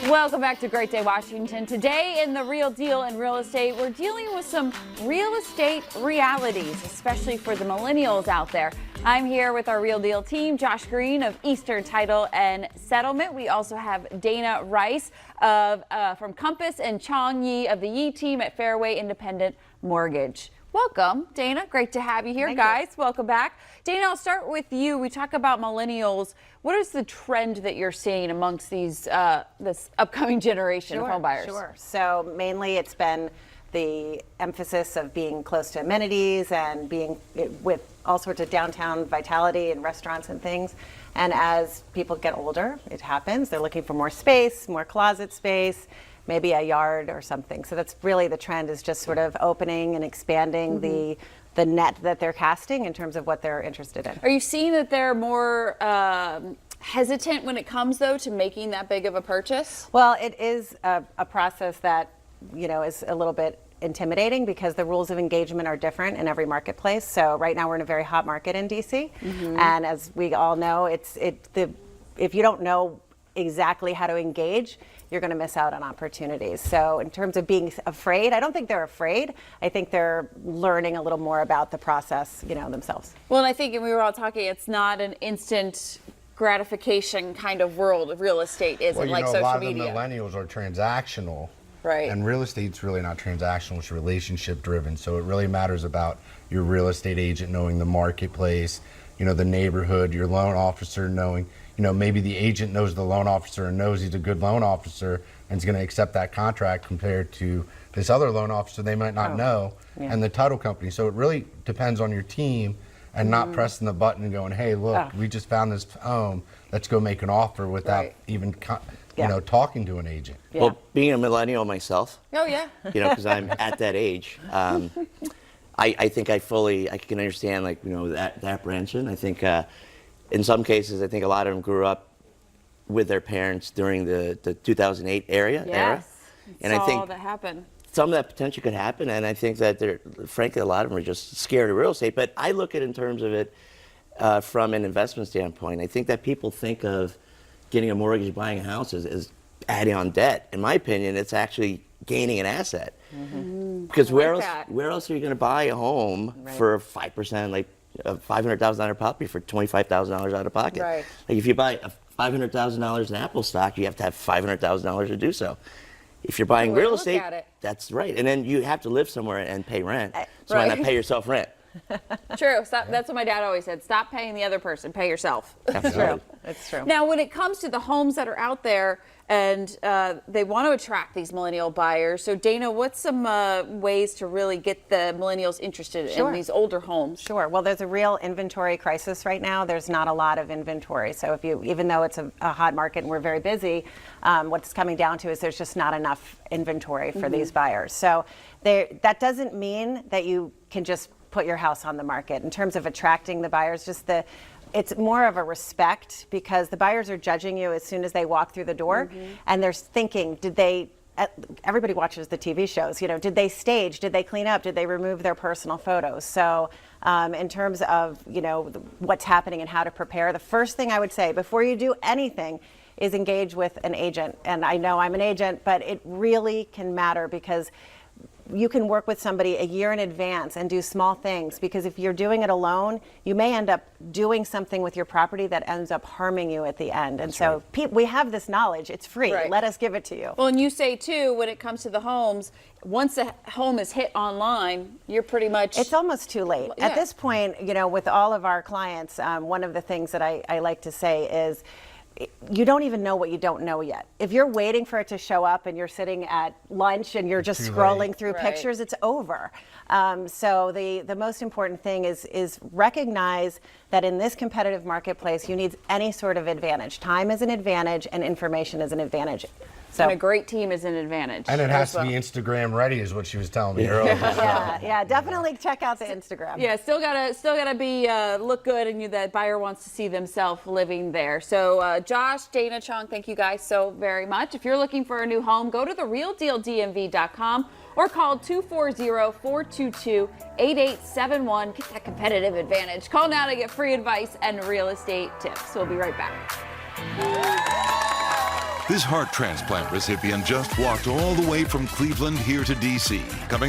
Welcome back to Great Day Washington. Today in the Real Deal in Real Estate, we're dealing with some real estate realities, especially for the millennials out there. I'm here with our Real Deal team, Josh Greene of Eastern Title and Settlement. We also have Dana Rice from Compass and Chong Yi of the Yi team at Fairway Independent Mortgage. Welcome, Dana. Great to have you here, Thank guys. you. Welcome back. Dana, I'll start with you. We talk about millennials. What is the trend that you're seeing amongst these this upcoming generation of home buyers? Sure. So mainly it's been the emphasis of being close to amenities and being with all sorts of downtown vitality and restaurants and things. And as people get older, it happens. They're looking for more space, more closet space, maybe a yard or something. So that's really the trend, is just sort of opening and expanding the net that they're casting in terms of what they're interested in. Are you seeing that they're more hesitant when it comes, though, to making that big of a purchase? Well, it is a process that, you know, is a little bit intimidating because the rules of engagement are different in every marketplace. So right now we're in a very hot market in DC. And as we all know, if you don't know exactly how to engage, you're going to miss out on opportunities. So in terms of being afraid, I don't think they're afraid. I think they're learning a little more about the process, you know, themselves. Well, and I think, and we were all talking, it's not an instant gratification kind of world of real estate, is it? Like social media. A lot of the millennials are transactional. Right. And real estate's really not transactional, it's relationship driven. So it really matters about your real estate agent knowing the marketplace, you know, the neighborhood, your loan officer knowing, you know, maybe the agent knows the loan officer and knows he's a good loan officer and is going to accept that contract compared to this other loan officer they might not know, and the title company. So it really depends on your team and not pressing the button and going, hey, look, we just found this home, let's go make an offer without even you know, talking to an agent. Well, being a millennial myself, Oh, yeah. you know, because I'm at that age, I think I can understand, like, you know, that apprehension. I think in some cases, I think a lot of them grew up with their parents during the 2008 era. Yes. And I think that happened. some of that potential could happen, and I think that frankly, a lot of them are just scared of real estate. But I look at it in terms of it from an investment standpoint. I think that people think of getting a mortgage, buying a house is adding on debt. In my opinion, it's actually gaining an asset. Because where else are you going to buy a home for 5%, like a $500,000 property for $25,000 out of pocket? Right. Like if you buy a $500,000 in Apple stock, you have to have $500,000 to do so. If you're buying real estate, that's right. And then you have to live somewhere and pay rent. So why not pay yourself rent? True. That's what my dad always said. Stop paying the other person. Pay yourself. That's true. It's true. Now, when it comes to the homes that are out there and they want to attract these millennial buyers, so Dana, what's some ways to really get the millennials interested in these older homes? Sure. Well, there's a real inventory crisis right now. There's not a lot of inventory. So even though it's a hot market and we're very busy, what's coming down to is there's just not enough inventory for these buyers. So that doesn't mean that you can just put your house on the market. In terms of attracting the buyers, it's more of a respect, because the buyers are judging you as soon as they walk through the door, and they're thinking, everybody watches the TV shows, you know, did they stage, did they clean up, did they remove their personal photos? So in terms of, you know, what's happening and how to prepare, the first thing I would say before you do anything is engage with an agent. And I know I'm an agent, but it really can matter, because you can work with somebody a year in advance and do small things, because if you're doing it alone, you may end up doing something with your property that ends up harming you at the end. And so we have this knowledge. It's free. Let us give it to you. Well, and you say, too, when it comes to the homes, once a home is hit online, you're pretty much... It's almost too late. At this point, you know, with all of our clients, one of the things that I like to say is, you don't even know what you don't know yet. If you're waiting for it to show up and you're sitting at lunch and you're just scrolling through pictures, it's over. So the most important thing is recognize that in this competitive marketplace, you need any sort of advantage. Time is an advantage and information is an advantage. So, and a great team is an advantage. And it has to be Instagram ready, is what she was telling me earlier. Yeah, definitely check out the Instagram. Yeah, still gotta be look good, and that buyer wants to see themselves living there. So Josh, Dana, Chong, thank you guys so very much. If you're looking for a new home, go to therealdealdmv.com or call 240-422-8871. Get that competitive advantage. Call now to get free advice and real estate tips. We'll be right back. This heart transplant recipient just walked all the way from Cleveland here to D.C. Coming